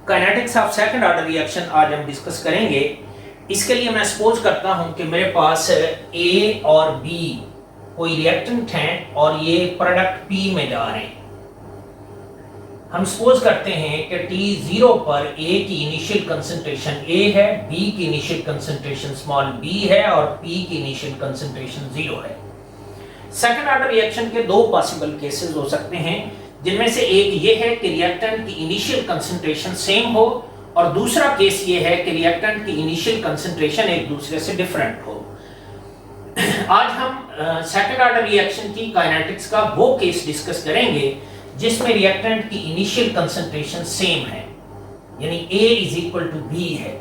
Kinetics of second order reaction आज हम discuss करेंगे। इसके लिए मैं सपोज करता हूं कि मेरे पास ए और बी कोई रिएक्टेंट हैं और ये प्रोडक्ट पी में जा रहे हैं। हम सपोज करते हैं कि टी जीरो पर ए की इनिशियल कंसंट्रेशन ए है, बी की इनिशियल कंसंट्रेशन स्मॉल बी है और पी की इनिशियल कंसंट्रेशन जीरो है। सेकंड ऑर्डर रिएक्शन के दो पॉसिबल केसेस हो सकते हैं, जिनमें से एक ये है कि रिएक्टेंट की इनिशियल कंसंट्रेशन सेम हो और दूसरा केस ये है कि रिएक्टेंट की इनिशियल कंसंट्रेशन एक दूसरे से डिफरेंट हो। आज हम सेकंड ऑर्डर रिएक्शन की काइनेटिक्स का वो केस डिस्कस करेंगे जिसमें रिएक्टेंट की इनिशियल कंसंट्रेशन सेम है, यानी A is equal to B है।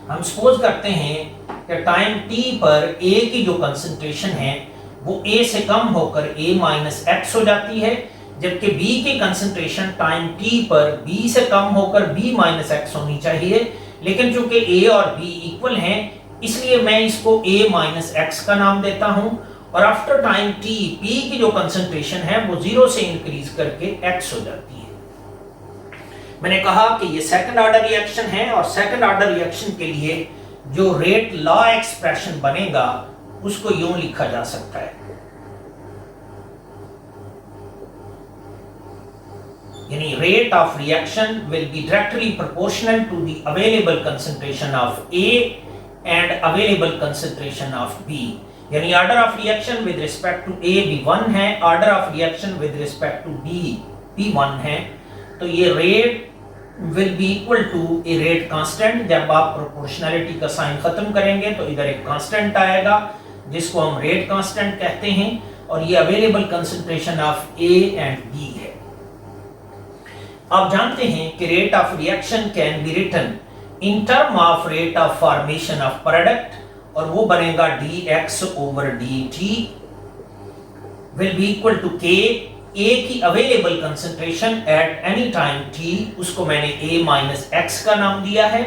हम सपोज करते हैं कि टाइम t पर A की जो कंसंट्रेशन है वो A से कम होकर A माइनस एक्स हो जाती है, जबकि B की कंसंट्रेशन टाइम t पर B से कम होकर B माइनस एक्स होनी चाहिए, लेकिन चूंकि A और B इक्वल हैं इसलिए मैं इसको A माइनस एक्स का नाम देता हूं और आफ्टर टाइम t P की जो कंसंट्रेशन है वो जीरो से इंक्रीज करके x हो जाती है। मैंने कहा कि ये सेकंड ऑर्डर रिएक्शन है और सेकंड ऑर्डर रिएक्शन के लिए जो रेट लॉ एक्सप्रेशन बनेगा उसको यूं लिखा जा सकता है, यानी rate of reaction will be directly proportional to the available concentration of A and available concentration of B। यानी order of reaction with respect to A B1 है, order of reaction with respect to B P1 है, तो ये rate will be equal to a rate constant. जब आप proportionality का sign खत्म करेंगे तो इधर एक कांस्टेंट आएगा जिसको हम रेट कांस्टेंट कहते हैं और ये available concentration of A and B है। आप जानते हैं कि rate of reaction can be written in term of rate of formation of product और वो बनेगा dx over dt will be equal to k। A की available concentration at any time t उसको मैंने A माइनस एक्स का नाम दिया है,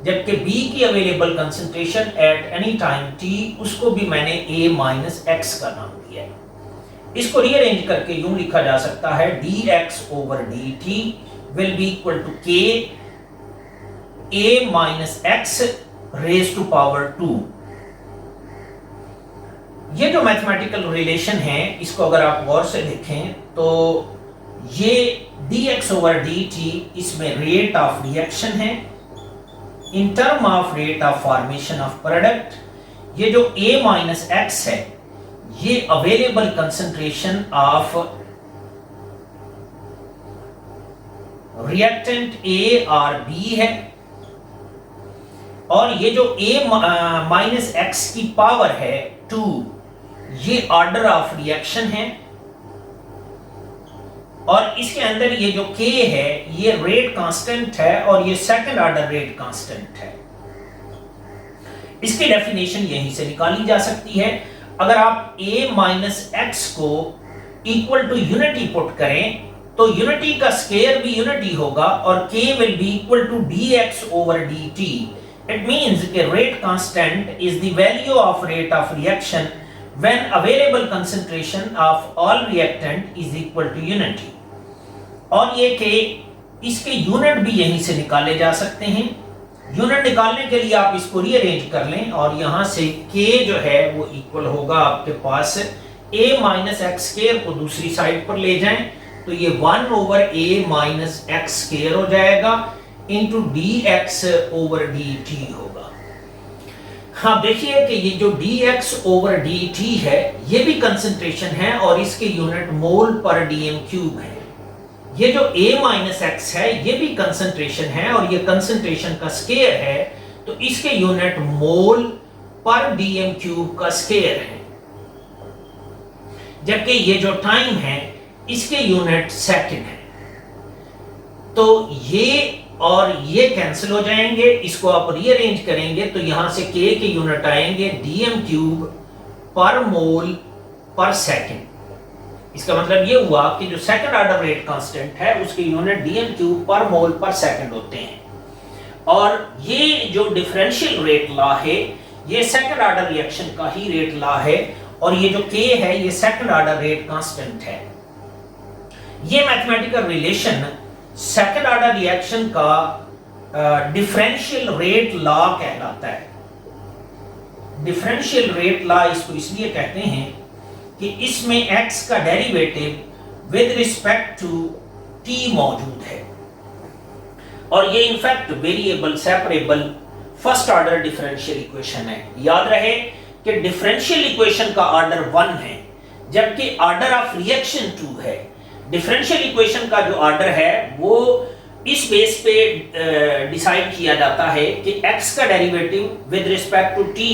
जबकि B की available concentration at any time t उसको भी मैंने A माइनस एक्स का नाम दिया है। इसको रीअरेंज करके यूं लिखा जा सकता है dx over dt will be equal to k A minus x raise to power 2। ये जो मैथमेटिकल रिलेशन है इसको अगर आप गौर से देखें तो ये dx over dt इसमें रेट ऑफ रिएक्शन है इन term of rate of formation of product. ये जो A माइनस एक्स है ये available concentration of reactant A और B है और ये जो A माइनस एक्स की पावर है 2 ये ऑर्डर ऑफ रिएक्शन है और इसके अंदर ये जो K है ये रेट कांस्टेंट है और ये सेकंड ऑर्डर रेट कांस्टेंट है। इसकी डेफिनेशन यहीं से निकाली जा सकती है। अगर आप A माइनस एक्स को इक्वल टू यूनिटी पुट करें तो यूनिटी का स्क्वायर भी यूनिटी होगा और K will be equal to dx over dt। It means कि rate constant is the value of rate of reaction when available concentration of all reactant is equal to unity। और ये कि इसके unit भी यहीं से निकाले जा सकते हैं। यूनिट निकालने के लिए आप इसको रीअरेंज कर लें और यहाँ से K जो है वो इक्वल होगा आपके पास A माइनस एक्स स्क्वायर को दूसरी साइड पर ले जाएं तो ये 1 over A minus x square हो जाएगा इंटू dx over dt होगा। हाँ देखिए कि ये जो dx over dt है ये भी कंसंट्रेशन है और इसके यूनिट मोल पर dm क्यूब है। ये जो A माइनस एक्स है ये भी कंसंट्रेशन है और ये कंसंट्रेशन का स्क्वायर है तो इसके यूनिट मोल पर dm क्यूब का स्क्वायर है, जबकि ये जो टाइम है इसके यूनिट सेकंड है। तो ये और ये कैंसिल हो जाएंगे, इसको आप रीअरेंज करेंगे तो यहां से K के यूनिट आएंगे dm क्यूब पर मोल पर सेकंड। इसका मतलब ये हुआ कि जो सेकंड ऑर्डर रेट कांस्टेंट है उसके यूनिट dm क्यूब पर मोल पर सेकंड होते हैं और ये जो डिफरेंशियल रेट लॉ है ये सेकंड ऑर्डर रिएक्शन का ही रेट लॉ है और ये जो K है ये सेकंड ऑर्डर रेट कांस्टेंट है। ये mathematical relation second order reaction का डिफरेंशियल रेट लॉ कहलाता है। डिफरेंशियल रेट लॉ इसको इसलिए कहते हैं कि इसमें x का derivative with respect to t मौजूद है और ये in fact variable separable first order differential equation है। याद रहे कि डिफरेंशियल इक्वेशन का ऑर्डर 1 है जबकि ऑर्डर ऑफ रिएक्शन 2 है। डिफरेंशियल इक्वेशन का जो ऑर्डर है वो इस बेस पे डिसाइड किया जाता है कि x का derivative with respect to t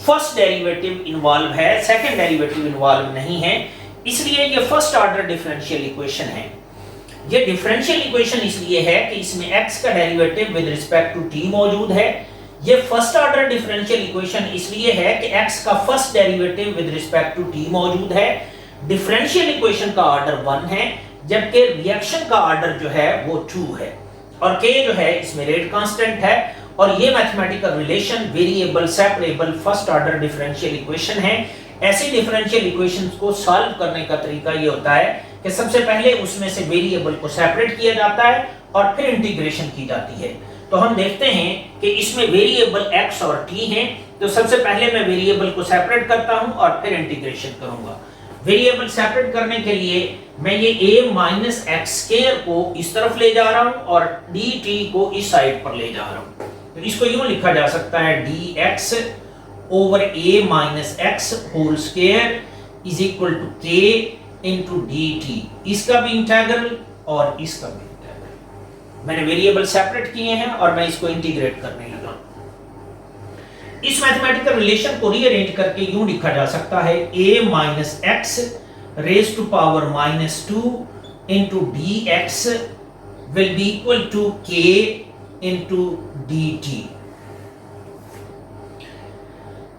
first derivative involve है, सेकंड डेरिवेटिव इन्वॉल्व नहीं है, इसलिए ये फर्स्ट ऑर्डर डिफरेंशियल इक्वेशन है। ये डिफरेंशियल इक्वेशन इसलिए है कि इसमें x का derivative with respect to t मौजूद है। ये फर्स्ट ऑर्डर डिफरेंशियल इक्वेशन इसलिए है कि x का first derivative with respect to t मौजूद है। डिफरेंशियल इक्वेशन का ऑर्डर 1 है जबकि रिएक्शन का ऑर्डर जो है वो 2 है और k जो है इसमें रेट कांस्टेंट है और ये mathematical relation variable separable first order differential equation है। ऐसे डिफरेंशियल इक्वेशंस को सॉल्व करने का तरीका ये होता है कि सबसे पहले उसमें से वेरिएबल को सेपरेट किया जाता है और फिर इंटीग्रेशन की जाती है। तो हम देखते हैं कि इसमें वेरिएबल x और t हैं, तो सबसे पहले मैं वेरिएबल को सेपरेट करता हूं और फिर इंटीग्रेशन करूंगा। वेरिएबल सेपरेट करने के लिए मैं ये a माइनस एक्स स्क्वायर को इस तरफ ले जा रहा हूं और dt को इस साइड पर ले जा रहा हूं। तो इसको यूं लिखा जा सकता है dx over a minus x whole square is equal to k into dt। इसका भी इंटीग्रल और इसका भी इंटीग्रल। मैंने वेरिएबल सेपरेट किए हैं और मैं इसको इंटीग्रेट करने लगा। इस मैथमेटिकल रिलेशन को रीअरेंज करके यूं लिखा जा सकता है a minus x raise to power minus 2 into dx will be equal to k into dt।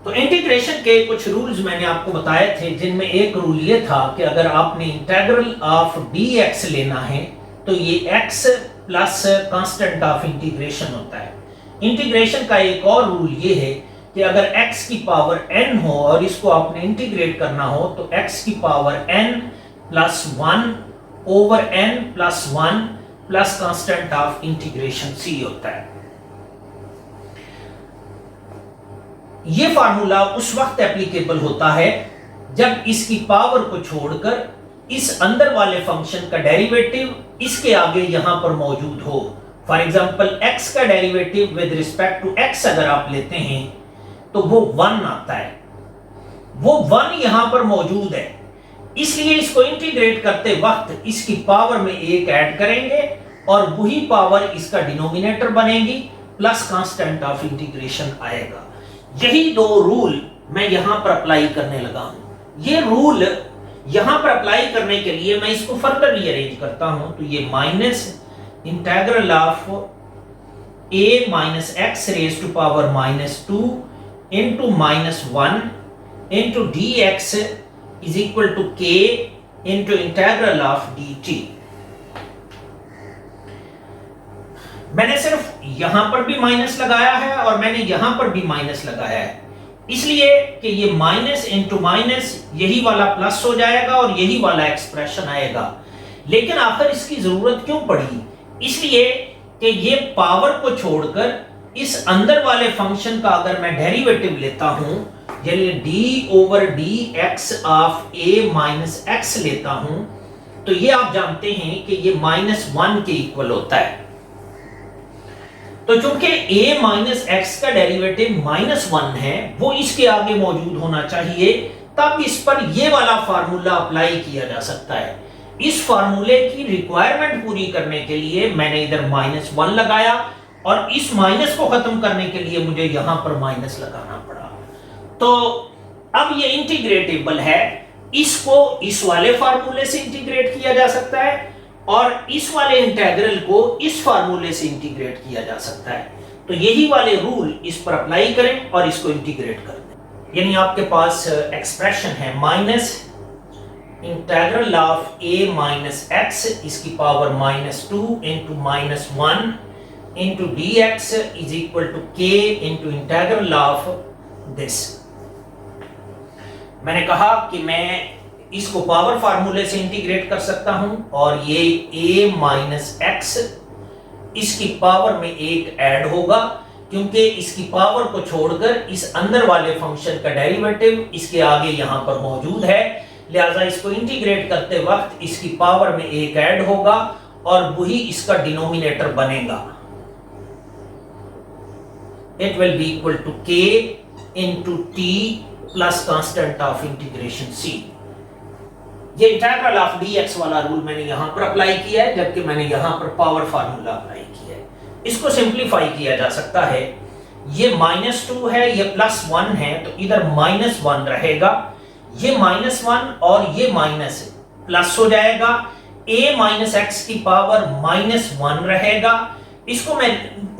तो इंटीग्रेशन के कुछ रूल्स मैंने आपको बताए थे जिनमें एक रूल ये था कि अगर आपने इंटीग्रल ऑफ dx लेना है तो ये x plus constant of integration होता है। इंटीग्रेशन का एक और रूल ये है कि अगर x की पावर n हो और इसको आपने इंटीग्रेट करना हो तो x की power n plus 1 over n plus 1 plus constant of integration c होता है। यह फार्मूला उस वक्त एप्लीकेबल होता है जब इसकी पावर को छोड़कर इस अंदर वाले फंक्शन का डेरिवेटिव इसके आगे यहां पर मौजूद हो। फॉर एग्जांपल x का derivative with respect to x अगर आप लेते हैं तो वो 1 आता है, वो 1 यहां पर मौजूद है, इसलिए इसको इंटीग्रेट करते वक्त इसकी पावर में 1 ऐड करेंगे और वही पावर इसका डिनोमिनेटर बनेगी प्लस कांस्टेंट ऑफ इंटीग्रेशन आएगा। यही दो रूल मैं यहां पर अप्लाई करने लगा हूं। ये रूल यहां पर अप्लाई करने के लिए मैं इसको फर्दर रीअरेंज करता हूं तो ये minus integral of a minus x raise to power minus 2 into minus 1 into dx is equal to k into integral of dt। मैंने सिर्फ यहां पर भी माइनस लगाया है और मैंने यहां पर भी माइनस लगाया है, इसलिए कि ये माइनस इंटू माइनस यही वाला प्लस हो जाएगा और यही वाला एक्सप्रेशन आएगा। लेकिन आखिर इसकी जरूरत क्यों पड़ी? इसलिए कि ये पावर को छोड़कर इस अंदर वाले फंक्शन का अगर मैं डेरिवेटिव लेता हूं, यानी d over dx of a minus x लेता हूं, तो ये आप जानते हैं कि ये -1 के इक्वल होता है। तो चूंकि a माइनस एक्स का डेरिवेटिव -1 है, वो इसके आगे मौजूद होना चाहिए, तब इस पर ये वाला फार्मूला अप्लाई किया जा सकता है। इस फार्मूले की रिक्वायरमेंट पूरी करने के लिए मैंने इधर -1 लगाया और इस माइनस को खत्म करने के लिए मुझे यहां पर माइनस लगाना पड़ा। तो अब ये इंटीग्रेटेबल है, इसको इस वाले फार्मूले से इंटीग्रेट किया जा सकता है और इस वाले इंटीग्रल को इस फार्मूले से इंटीग्रेट किया जा सकता है। तो यही वाले रूल इस पर अप्लाई करें और इसको इंटीग्रेट कर दें। यानी आपके पास एक्सप्रेशन है minus integral of a minus x इसकी power -2 into -1 into dx is equal to k into integral of this. मैंने कहा कि मैं इसको पावर फार्मूले से इंटीग्रेट कर सकता हूं और ये a माइनस एक्स इसकी पावर में एक ऐड होगा, क्योंकि इसकी पावर को छोड़कर इस अंदर वाले फंक्शन का डेरिवेटिव इसके आगे यहां पर मौजूद है, लिहाजा इसको इंटीग्रेट करते वक्त इसकी पावर में एक ऐड होगा और वही इसका डिनोमिनेटर बनेगा। It will be equal to k into t plus constant of integration c। ये इंटीग्रल ऑफ dx वाला रूल मैंने यहां पर अप्लाई किया है, जबकि मैंने यहां पर पावर फार्मूला अप्लाई किया है। इसको सिंप्लीफाई किया जा सकता है। ये -2 है, ये +1 है, तो इधर -1 रहेगा, ये -1 और ये माइनस प्लस हो जाएगा, a माइनस एक्स की पावर -1 रहेगा। इसको मैं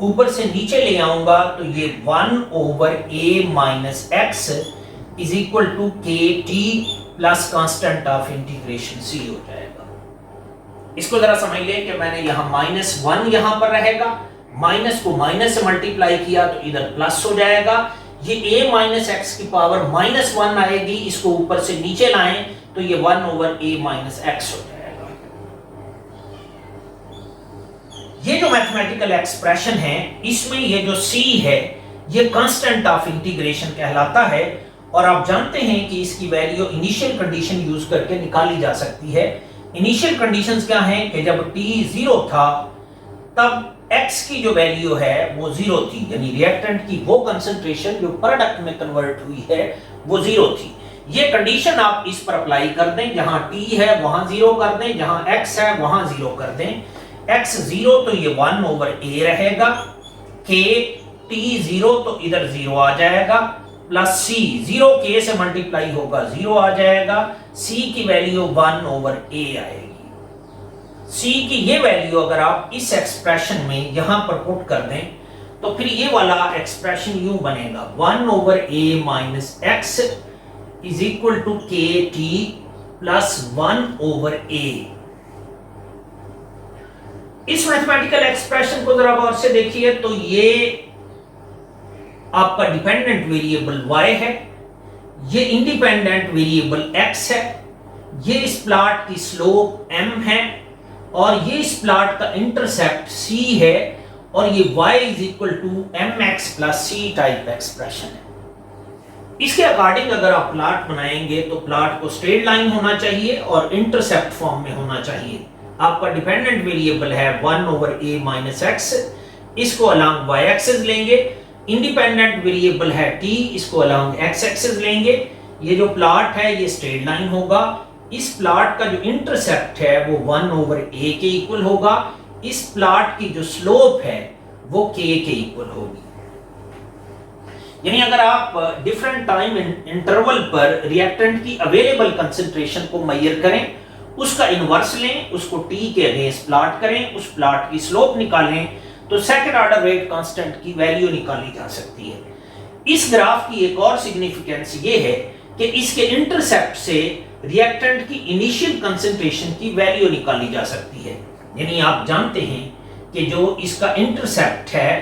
ऊपर से नीचे ले आऊंगा तो ये 1 over a minus x is equal to k t plus constant of integration c हो जाएगा। इसको जरा समझ लें कि मैंने यहां -1 यहां पर रहेगा, माइनस को माइनस से मल्टीप्लाई किया तो इधर प्लस हो जाएगा, ये a माइनस एक्स की पावर -1 आएगी, इसको ऊपर से नीचे लाएं तो ये 1 ओवर a माइनस एक्स हो जाएगा। ये जो मैथमेटिकल एक्सप्रेशन है इसमें ये जो c है ये कांस्टेंट ऑफ इंटीग्रेशन कहलाता है, और आप जानते हैं कि इसकी वैल्यू इनिशियल कंडीशन यूज करके निकाली जा सकती है। इनिशियल कंडीशंस क्या हैं कि जब t 0 था तब x की जो वैल्यू है वो 0 थी, यानी रिएक्टेंट की वो कंसंट्रेशन जो प्रोडक्ट में कन्वर्ट हुई है वो 0 थी। ये कंडीशन आप इस पर अप्लाई कर दें, जहां t है वहां 0 कर दें, जहां x है वहां 0 कर दें। x 0 तो ये 1 ओवर a रहेगा, k t 0 तो इधर 0 आ जाएगा, प्लस c 0 k से मल्टीप्लाई होगा 0 आ जाएगा, c की वैल्यू 1 ओवर a आएगी। c की ये वैल्यू अगर आप इस एक्सप्रेशन में यहां पर पुट कर दें तो फिर ये वाला एक्सप्रेशन यूं बनेगा 1 over a minus x is equal to k t plus 1 over a। इस मैथमेटिकल एक्सप्रेशन को जरा गौर से देखिए तो ये आपका डिपेंडेंट वेरिएबल y है, ये इंडिपेंडेंट वेरिएबल x है, ये इस प्लॉट की स्लोप m है और ये इस प्लॉट का इंटरसेप्ट c है, और ये y is equal to mx plus c type expression है। इसके अकॉर्डिंग अगर आप प्लॉट बनाएंगे तो प्लॉट को स्ट्रेट लाइन होना चाहिए और इंटरसेप्ट फॉर्म में होना चाहिए। आपका डिपेंडेंट वेरिएबल है 1 ओवर a माइनस एक्स, इसको अलॉन्ग y एक्सिस लेंगे, इंडिपेंडेंट वेरिएबल है t, इसको अलॉन्ग x एक्सिस लेंगे। ये जो प्लॉट है ये स्ट्रेट लाइन होगा, इस प्लॉट का जो इंटरसेप्ट है वो 1 ओवर a के इक्वल होगा, इस प्लॉट की जो स्लोप है वो k के इक्वल होगी। यानी अगर आप डिफरेंट टाइम इंटरवल पर रिएक्टेंट की अवेलेबल कंसंट्रेशन को मेजर करें, उसका इनवर्स लें, उसको t के अगेंस्ट प्लॉट करें, उस प्लॉट की स्लोप निकालें, तो सेकंड ऑर्डर रेट कांस्टेंट की वैल्यू निकाली जा सकती है। इस ग्राफ की एक और सिग्निफिकेंस ये है कि इसके इंटरसेप्ट से रिएक्टेंट की इनिशियल कंसंट्रेशन की वैल्यू निकाली जा सकती है। यानी आप जानते हैं कि जो इसका इंटरसेप्ट है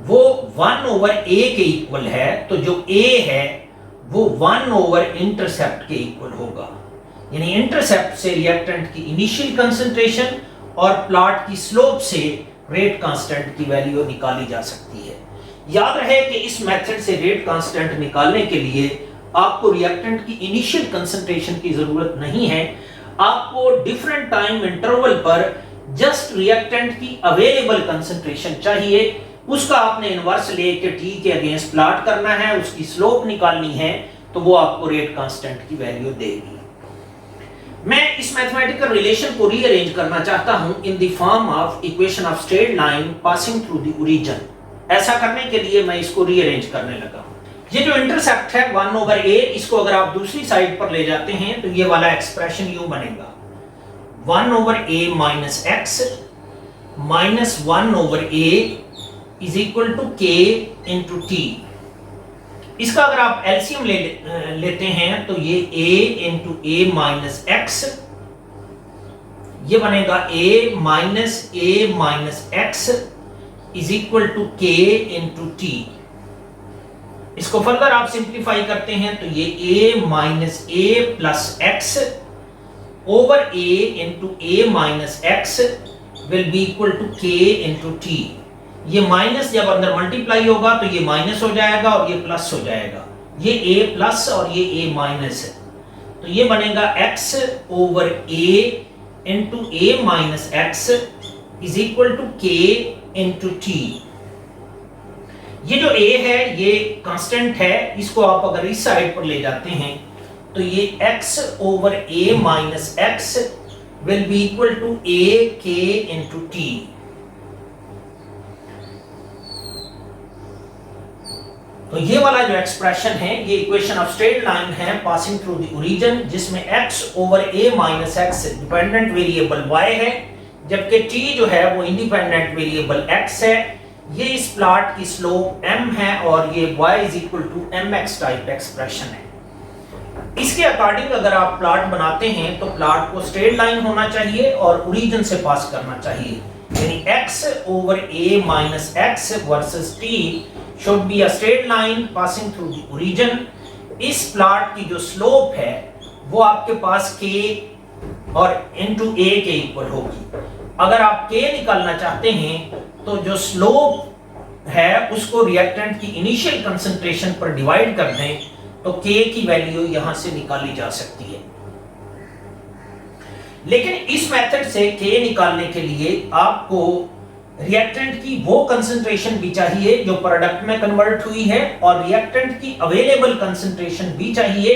वो 1 ओवर a के इक्वल है, तो जो a है वो 1 ओवर इंटरसेप्ट के इक्वल होगा। यानी इंटरसेप्ट से रिएक्टेंट की इनिशियल कंसंट्रेशन और प्लॉट की स्लोप से रेट कांस्टेंट की वैल्यू निकाली जा सकती है। याद रहे कि इस मेथड से रेट कांस्टेंट निकालने के लिए आपको रिएक्टेंट की इनिशियल कंसंट्रेशन की जरूरत नहीं है, आपको डिफरेंट टाइम इंटरवल पर जस्ट रिएक्टेंट की अवेलेबल कंसंट्रेशन चाहिए, उसका आपने इनवर्स लेके t के अगेंस्ट प्लॉट करना है, उसकी स्लोप निकालनी है, तो वो आपको रेट कांस्टेंट की वैल्यू देगी। मैं इस मैथमेटिकल रिलेशन को रीअरेंज करना चाहता हूं in the form of equation of straight line passing through the origin. ऐसा करने के लिए मैं इसको रीअरेंज करने लगा हूं। ये जो इंटरसेप्ट है 1 ओवर a, इसको अगर आप दूसरी साइड पर ले जाते हैं तो ये वाला एक्सप्रेशन यूं बनेगा 1 over a minus x minus 1 over a is equal to k into t। इसका अगर आप एलसीएम लेते हैं तो ये a into a minus x, ये बनेगा a minus x is equal to k into t। इसको फर्दर आप सिंप्लीफाई करते हैं तो ये a minus a plus x over a into a minus x will be equal to k into t. ये minus जब अंदर मल्टीप्लाई होगा तो ये माइनस हो जाएगा और ये प्लस हो जाएगा, ये a प्लस और ये a माइनस है, तो ये बनेगा x over a into a minus x is equal to k into t. ये जो a है ये कांस्टेंट है, इसको आप अगर इस साइड पर ले जाते हैं तो ये x over a minus x will be equal to a k into t. तो ये वाला जो एक्सप्रेशन है ये इक्वेशन ऑफ स्ट्रेट लाइन है पासिंग थ्रू द ओरिजिन, जिसमें x over a minus x dependent variable y है, जबकि t जो है वो इंडिपेंडेंट वेरिएबल x है। ये इस प्लॉट की स्लोप m है और ये y is equal to mx type expression है। इसके अकॉर्डिंग अगर आप प्लॉट बनाते हैं तो प्लॉट को स्ट्रेट लाइन होना चाहिए और ओरिजिन से पास करना चाहिए, यानी x over a minus x versus t should be a straight line passing through the origin। इस प्लॉट की जो स्लोप है वो आपके पास k और into a के इक्वल होगी। अगर आप k निकालना चाहते हैं तो जो स्लोप है उसको रिएक्टेंट की इनिशियल कंसंट्रेशन पर डिवाइड कर दें तो k की वैल्यू यहां से निकाली जा सकती है। लेकिन इस मेथड से k निकालने के लिए आपको रिएक्टेंट की वो कंसंट्रेशन भी चाहिए जो प्रोडक्ट में कन्वर्ट हुई है और रिएक्टेंट की अवेलेबल कंसंट्रेशन भी चाहिए,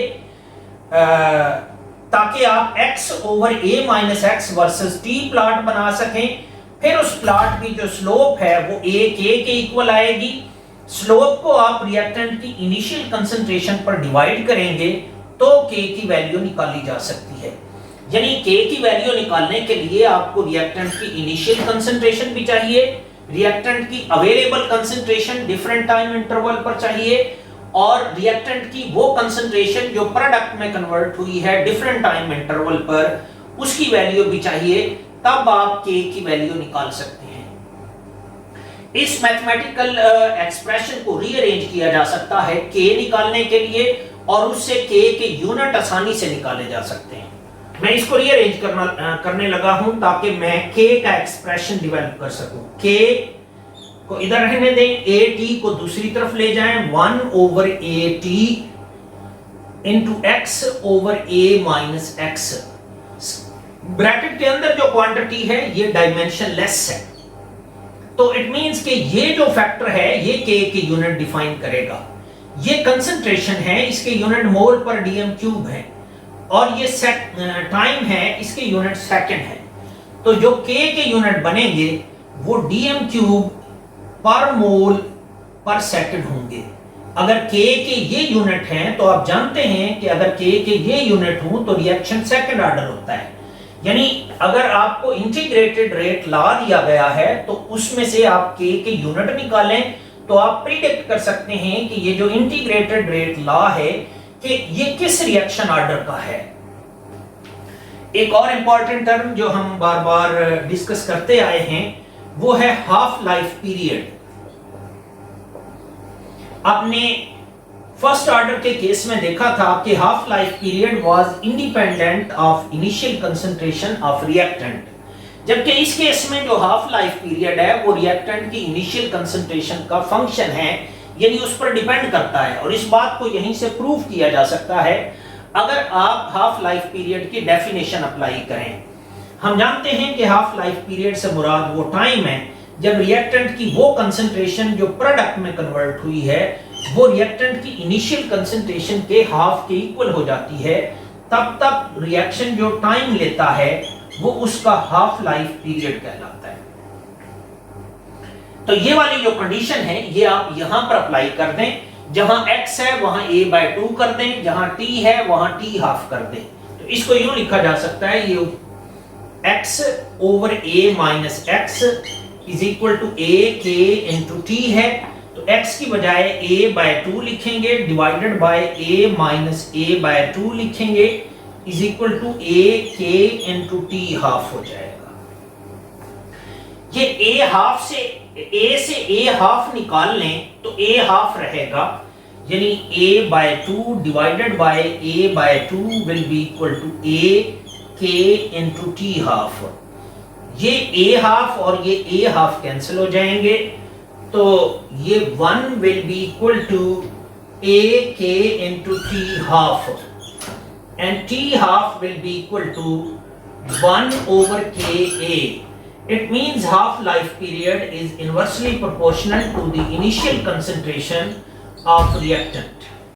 ताकि आप x over a minus x versus t plot बना सकें। फिर उस प्लॉट की जो स्लोप है वो a k के इक्वल आएगी। स्लोप को आप रिएक्टेंट की इनिशियल कंसंट्रेशन पर डिवाइड करेंगे तो k की वैल्यू निकाली जा सकती है। यानी k की वैल्यू निकालने के लिए आपको रिएक्टेंट की इनिशियल कंसंट्रेशन भी चाहिए, रिएक्टेंट की available concentration different time interval पर चाहिए और रिएक्टेंट की वो कंसंट्रेशन जो प्रोडक्ट में कन्वर्ट हुई है डिफरेंट टाइम इंटरवल पर, उसकी वैल्यू भी चाहिए, तब आप k की वैल्यू निकाल सकते हैं। इस मैथमेटिकल एक्सप्रेशन को रीअरेंज किया जा सकता है k निकालने के लिए और उससे k के यूनिट आसानी से निकाले जा सकते हैं। मैं इसको रीअरेंज करने लगा हूं ताकि मैं k का एक्सप्रेशन डेवलप कर सकूं। k को इधर रहने दें, at को दूसरी तरफ ले जाएं, 1 over at into x over a minus x. Bracket के अंदर जो क्वांटिटी है ये डायमेंशन लेस है, तो इट मींस कि ये जो फैक्टर है ये k के यूनिट डिफाइन करेगा। ये कंसंट्रेशन है, इसके यूनिट मोल पर डीएम क्यूब है और ये टाइम है, इसके यूनिट सेकंड है। तो जो k के यूनिट बनेंगे वो डीएम क्यूब पर मोल पर सेकंड होंगे। अगर k के ये यूनिट हैं तो आप जानते हैं कि अगर k के ये यूनिट हो तो रिएक्शन सेकंड ऑर्डर होता है। यानी अगर आपको इंटीग्रेटेड रेट ला दिया गया है तो उसमें से आप k के यूनिट निकालें तो आप प्रिडिक्ट कर सकते हैं कि ये जो इंटीग्रेटेड रेट ला है कि ये किस रिएक्शन ऑर्डर का है। एक और इंपॉर्टेंट टर्म जो हम बार बार डिस्कस करते आए हैं वो है हाफ लाइफ पीरियड। आपने फर्स्ट ऑर्डर के केस में देखा था कि half life period was independent of initial concentration of reactant, जबकि इस केस में जो हाफ लाइफ पीरियड है वो रिएक्टेंट की इनिशियल कंसंट्रेशन का फंक्शन है, यानी उस पर डिपेंड करता है। और इस बात को यहीं से प्रूव किया जा सकता है अगर आप हाफ लाइफ पीरियड की डेफिनेशन अप्लाई करें। हम जानते हैं कि हाफ लाइफ पीरियड से मुराद वो टाइम है जब रिएक्टेंट की वो कंसंट्रेशन जो प्रोडक्ट में कन्वर्ट हुई है वो रिएक्टेंट की इनिशियल कंसंट्रेशन के हाफ के इक्वल हो जाती है, तब तक रिएक्शन जो टाइम लेता है वो उसका हाफ लाइफ पीरियड कहलाता है। तो ये वाली जो कंडीशन है ये आप यहां पर अप्लाई कर दें, जहां x है वहां a/2 कर दें, जहां t है वहां t हाफ कर दें। तो इसको यूं लिखा जा सकता है, ये x over a minus x is equal to a k into t है। तो x की बजाय a/2 लिखेंगे divided by a minus a/2 लिखेंगे is equal to a k into t half हो जाएगा। ये a हाफ से a हाफ निकाल लें तो a हाफ रहेगा, यानी a by 2 divided by a by 2 will be equal to a k into t half। ये a half और ये a half कैंसिल हो जाएंगे, तो ये 1 will be equal to a k into t half and t half will be equal to 1 over ka। It means half-life period is inversely proportional to the initial concentration of reactant।